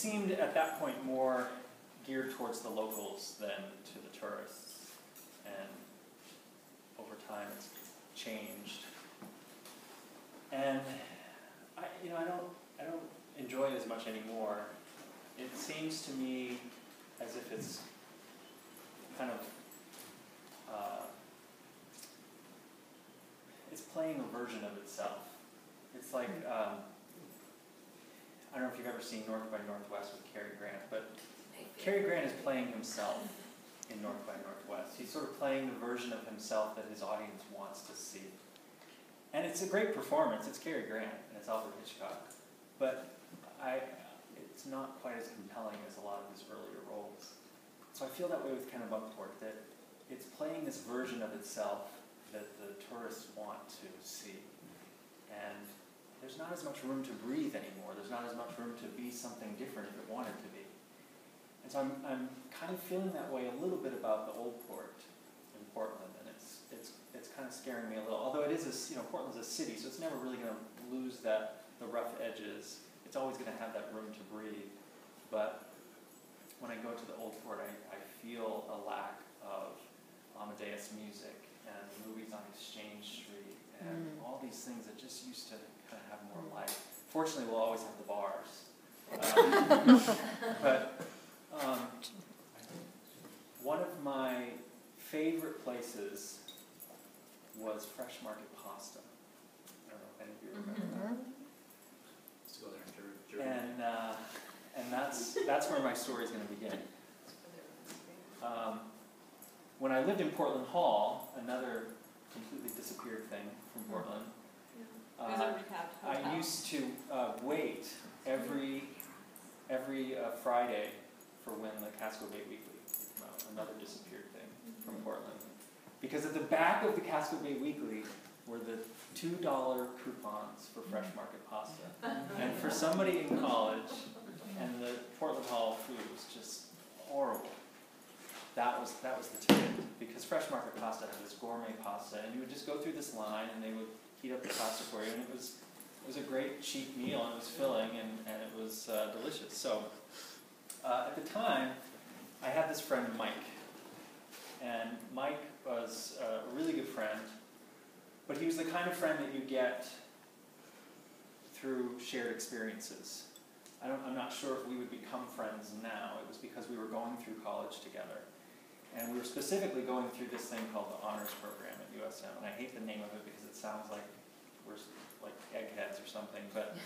seemed at that point more geared towards the locals than to the tourists. And over time it's changed. And I don't enjoy it as much anymore. It seems to me as if it's kind of it's playing a version of itself. It's like I don't know if you've ever seen North by Northwest with Cary Grant, but Cary Grant is playing himself in North by Northwest. He's sort of playing the version of himself that his audience wants to see. And it's a great performance. It's Cary Grant and it's Alfred Hitchcock. But it's not quite as compelling as a lot of his earlier roles. So I feel that way with Kennebunkport, that it's playing this version of itself that the tourists want to see. And there's not as much room to breathe anymore. There's not as much room to be something different if it wanted to be. And so I'm kind of feeling that way a little bit about the Old Port in Portland, and it's kind of scaring me a little. Although it is Portland's a city, so it's never really going to lose the rough edges. It's always going to have that room to breathe. But when I go to the Old Port, I feel a lack of Amadeus music and movies on Exchange Street and all these things that just used to kind of have more life. Fortunately, we'll always have the bars. But one of my favorite places was Fresh Market Pasta. I don't know if any of you remember that. Let's go there. And that's where my story is going to begin. When I lived in Portland Hall, another completely disappeared thing from Portland, I used to wait every Friday for when the Casco Bay Weekly would come out, another disappeared thing from Portland. Because at the back of the Casco Bay Weekly were the $2 coupons for Fresh Market Pasta. And for somebody in college, and the Portland Hall food was just horrible. That was the ticket, because Fresh Market Pasta had this gourmet pasta, and you would just go through this line, and they would heat up the pasta for you, and it was a great cheap meal, and it was filling, and it was delicious. So at the time, I had this friend Mike, and Mike was a really good friend, but he was the kind of friend that you get through shared experiences. I'm not sure if we would become friends now. It was because we were going through college together. And we were specifically going through this thing called the honors program at USM. And I hate the name of it because it sounds like we're like eggheads or something. But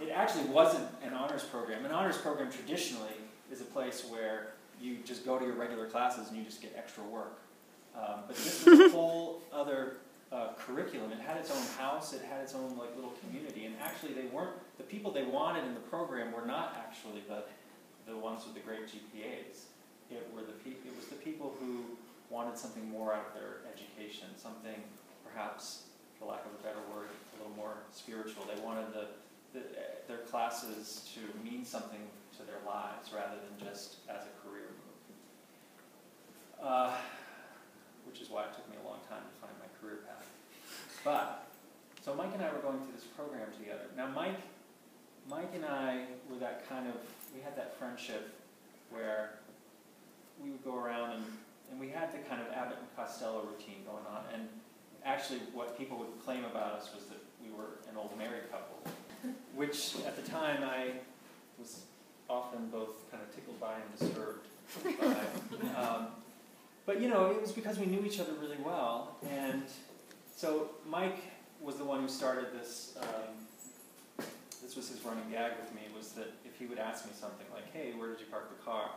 it actually wasn't an honors program. An honors program traditionally is a place where you just go to your regular classes and you just get extra work. But this was a whole other curriculum. It had its own house. It had its own little community. And actually, the people they wanted in the program were not actually the ones with the great GPAs. It was the people who wanted something more out of their education, something perhaps, for lack of a better word, a little more spiritual. They wanted their classes to mean something to their lives rather than just as a career move. Which is why it took me a long time to find my career path. But, so Mike and I were going through this program together. Now Mike and I were we had that friendship where we would go around and we had the kind of Abbott and Costello routine going on. And actually what people would claim about us was that we were an old married couple, which at the time I was often both kind of tickled by and disturbed by. But it was because we knew each other really well. And so Mike was the one who started this, this was his running gag with me, was that if he would ask me something like, hey, where did you park the car?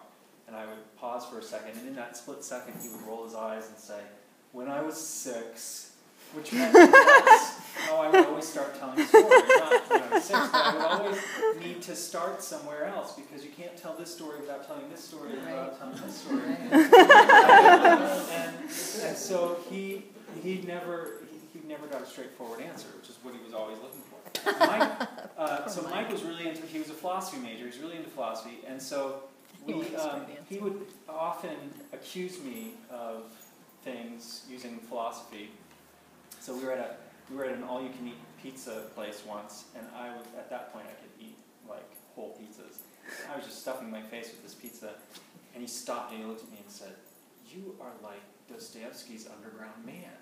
And I would pause for a second, and in that split second he would roll his eyes and say, when I was 6, which meant that's how I would always start telling a story. Not when I was 6, but I would always need to start somewhere else, because you can't tell this story without telling this story without telling this story. And so he never got a straightforward answer, which is what he was always looking for. Mike was really he was a philosophy major, he was really into philosophy, and so he would often accuse me of things using philosophy. So we were at an all-you-can-eat pizza place once, and at that point I could eat whole pizzas. I was just stuffing my face with this pizza, and he stopped and he looked at me and said, "You are like Dostoevsky's Underground Man.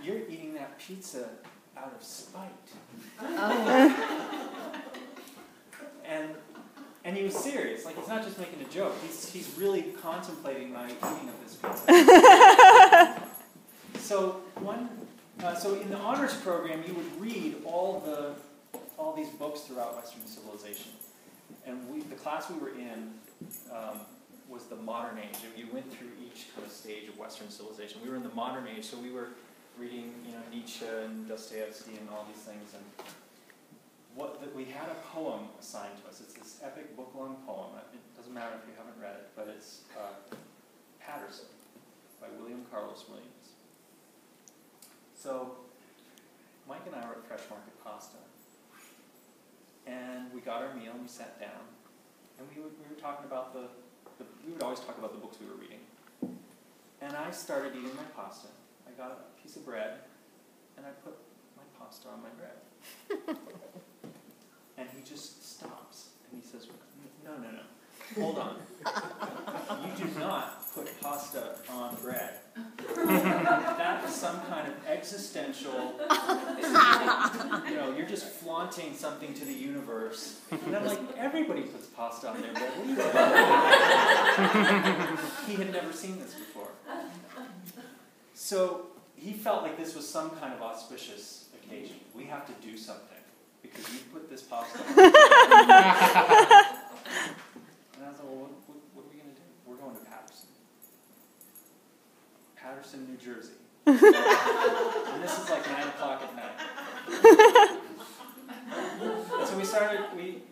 You're eating that pizza out of spite." And he was serious. Like, he's not just making a joke. He's really contemplating my eating of this pizza. So in the honors program, you would read all these books throughout Western civilization. And the class we were in was the modern age. And you went through each kind of stage of Western civilization. We were in the modern age, so we were reading, Nietzsche and Dostoevsky and all these things. And we had a poem assigned to us. It's this epic book-long poem. It doesn't matter if you haven't read it, but it's Paterson by William Carlos Williams. So Mike and I were at Fresh Market Pasta, and we got our meal and we sat down, and we were talking about we would always talk about the books we were reading. And I started eating my pasta. I got a piece of bread, and I put my pasta on my bread. And he just stops, and he says, no, hold on. You do not put pasta on bread. That is some kind of existential, you're just flaunting something to the universe. And I'm like, everybody puts pasta on their bread. What are you doing? He had never seen this before. So he felt like this was some kind of auspicious occasion. We have to do something, because you put this pasta on. And I was like, well, what are we going to do? We're going to Paterson, New Jersey. And this is like 9 o'clock at night. And so we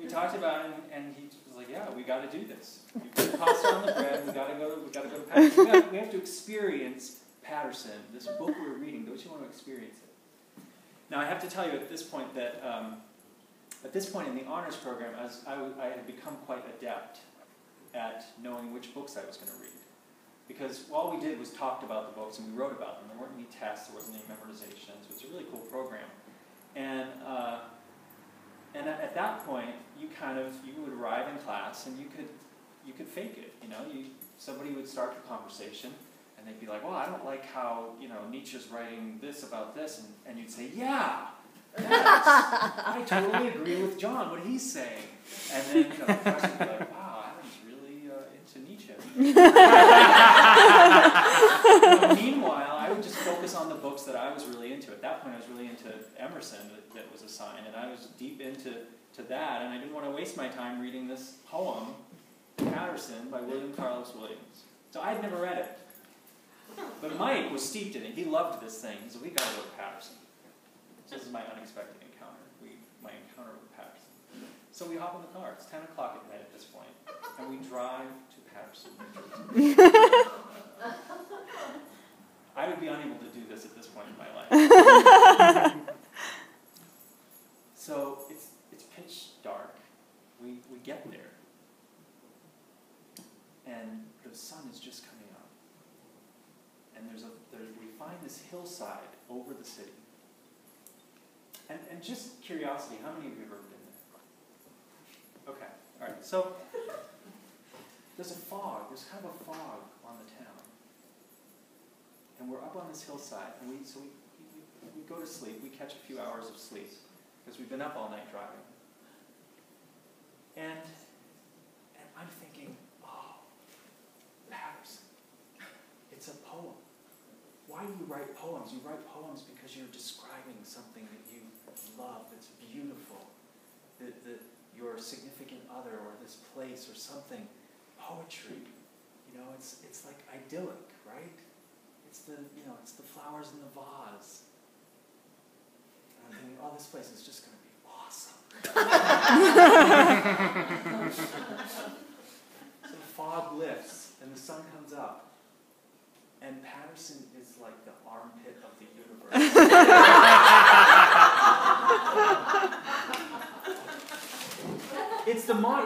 talked about it, and he was like, yeah, we got to do this. You put pasta on the bread, we got to go to Paterson. We have to experience Paterson, this book we're reading. Don't you want to experience it? Now, I have to tell you at this point that at this point in the honors program, I had become quite adept at knowing which books I was going to read. Because all we did was talked about the books and we wrote about them. There weren't any tests, there wasn't any memorization, so it's a really cool program. And at that point, you would arrive in class and you could fake it. Somebody would start the conversation, and they'd be like, well, I don't like how, Nietzsche's writing this about this. And you'd say, yeah, I totally agree with John, what he's saying. And then, the professor would be like, wow, Adam's really into Nietzsche. Meanwhile, I would just focus on the books that I was really into. At that point, I was really into Emerson that was assigned. And I was deep into that. And I didn't want to waste my time reading this poem, Paterson, by William Carlos Williams. So I had never read it. But Mike was steeped in it. He loved this thing. He said, we got to go to Paterson. So this is my unexpected encounter. My encounter with Paterson. So we hop in the car. It's 10 o'clock at night at this point. And we drive to Paterson, New Jersey. I would be unable to do this at this point in my life. So it's pitch dark. We get there. And the sun is just coming up. And we find this hillside over the city. And just curiosity, how many of you have ever been there? Okay, all right. So there's kind of a fog on the town. And we're up on this hillside, and we go to sleep. We catch a few hours of sleep, because we've been up all night driving. And I'm thinking, oh, Paterson, it's a poem. Why do you write poems? You write poems because you're describing something that you love, that's beautiful, that your significant other or this place or something. Poetry, it's like idyllic, right? It's the flowers in the vase. And I'm thinking, oh, this place is just going to be awesome. So the fog lifts and the sun comes up. And Paterson is like the armpit of the universe.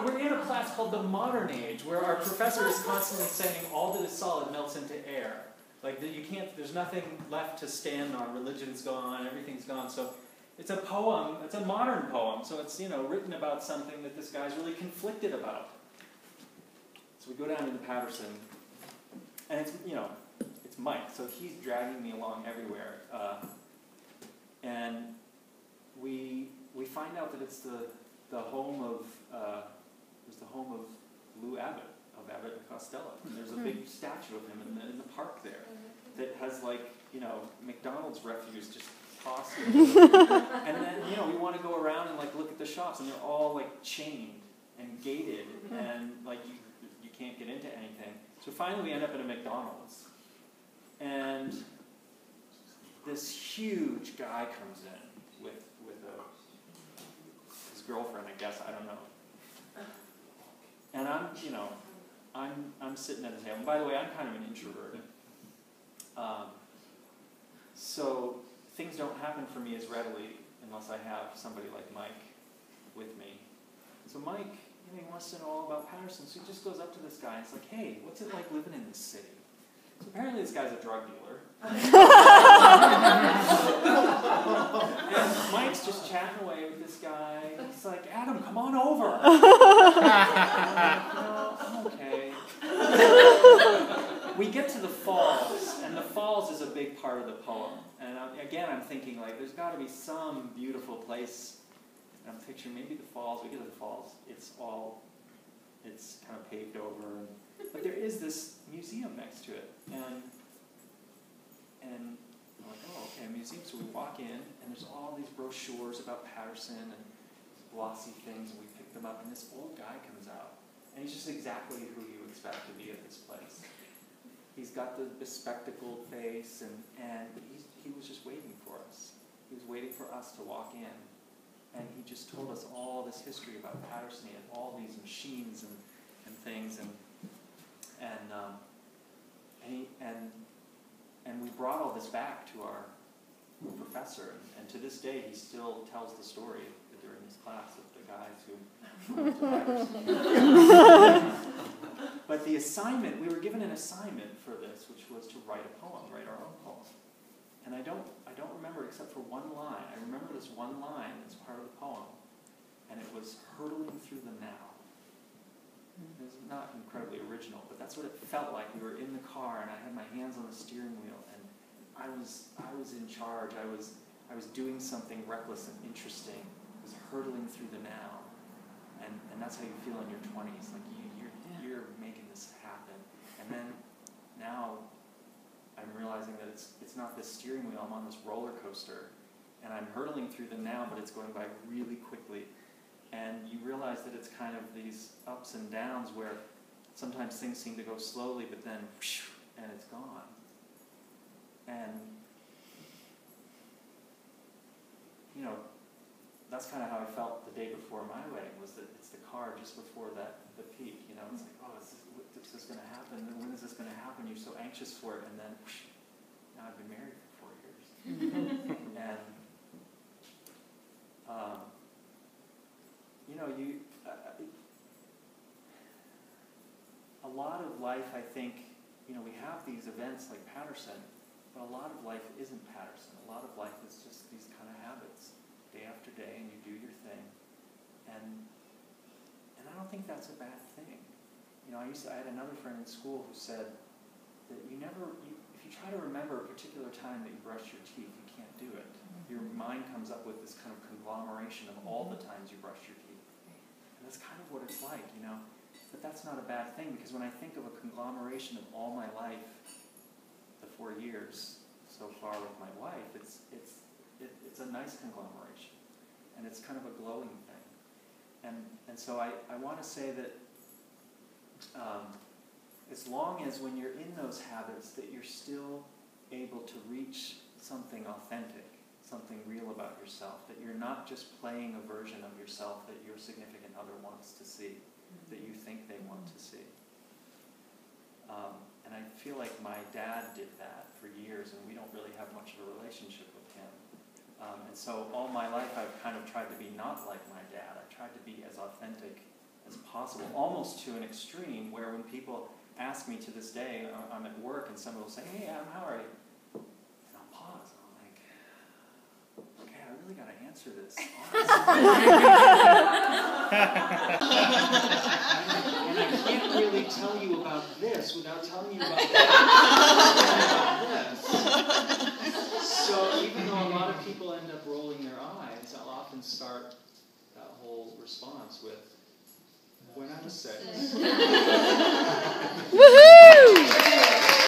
We're in a class called the Modern Age, where our professor is constantly saying all that is solid melts into air. Like, there's nothing left to stand on. Religion's gone, everything's gone. So it's a poem, it's a modern poem, so it's, written about something that this guy's really conflicted about. So we go down into Patterson, and it's, it's Mike, so he's dragging me along everywhere. And we find out that it's the home of, Lou Abbott, of Abbott and Costello. And there's a big statue of him in the park there that has, McDonald's refuse just tossed in. And then, we want to go around and, look at the shops, and they're all, chained and gated, and, you can't get into anything. So finally we end up at a McDonald's. And this huge guy comes in with his girlfriend, I guess, I don't know. And I'm sitting at the table. And by the way, I'm kind of an introvert. So things don't happen for me as readily unless I have somebody like Mike with me. So Mike, he wants to know all about Patterson. So he just goes up to this guy and it's like, hey, what's it like living in this city? So apparently this guy's a drug dealer. And Mike's just chatting away with this guy. He's like, Adam, come on over. No, I'm okay. We get to the falls, and the falls is a big part of the poem. And again, I'm thinking, there's got to be some beautiful place. And I'm picturing maybe the falls. We get to the falls. It's kind of paved over. But there is this museum next to it. And I'm like, oh, okay, a museum. So we walk in, and there's all these brochures about Patterson and glossy things, and we pick them up, and this old guy comes out. And he's just exactly who you expect to be at this place. He's got the bespectacled face, and he was just waiting for us. He was waiting for us to walk in. And he just told us all this history about Patterson and all these machines and things, and we brought all this back to our professor, and to this day he still tells the story during his class of the guys who went to Patterson. But the assignment, we were given an assignment for this, which was to write a poem, write our own poem. And I don't remember except for one line. I remember this one line that's part of the poem, and it was hurtling through the now. It was not incredibly original, but that's what it felt like. We were in the car, and I had my hands on the steering wheel, and I was in charge. I was doing something reckless and interesting. I was hurtling through the now, and that's how you feel in your 20s. You're making this happen, and then now I'm realizing that it's not this steering wheel. I'm on this roller coaster, and I'm hurtling through the now, but it's going by really quickly. And you realize that it's kind of these ups and downs where sometimes things seem to go slowly, but then whoosh, and it's gone. And that's kind of how I felt the day before my wedding. Was that it's the car just before the peak. It's like, oh, is this going to happen? And when is this going to happen? You're so anxious for it, and then whoosh, now I've been married for 4 years. And a lot of life, I think, we have these events like Patterson, but a lot of life isn't Patterson. A lot of life is just these kind of habits, day after day, and you do your thing. And I don't think that's a bad thing. I had another friend in school who said that if you try to remember a particular time that you brushed your teeth, you can't do it. Your mind comes up with this kind of conglomeration of all the times you brushed your teeth. And that's kind of what it's like, But that's not a bad thing, because when I think of a conglomeration of all my life, the 4 years so far with my wife, it's a nice conglomeration. And it's kind of a glowing thing. And so I want to say that as long as when you're in those habits that you're still able to reach something authentic, something real about yourself, that you're not just playing a version of yourself that your significant other wants to see, that you think they want to see. And I feel like my dad did that for years, and we don't really have much of a relationship with him. And so all my life I've kind of tried to be not like my dad. I've tried to be as authentic as possible, almost to an extreme where when people ask me to this day, I'm at work and someone will say, hey Adam, how are you? And I'll pause and I'm like, okay, I really got to answer answer this, and I can't really tell you about this without telling you about this. So even though a lot of people end up rolling their eyes, I'll often start that whole response with, "We're not a six." Woohoo!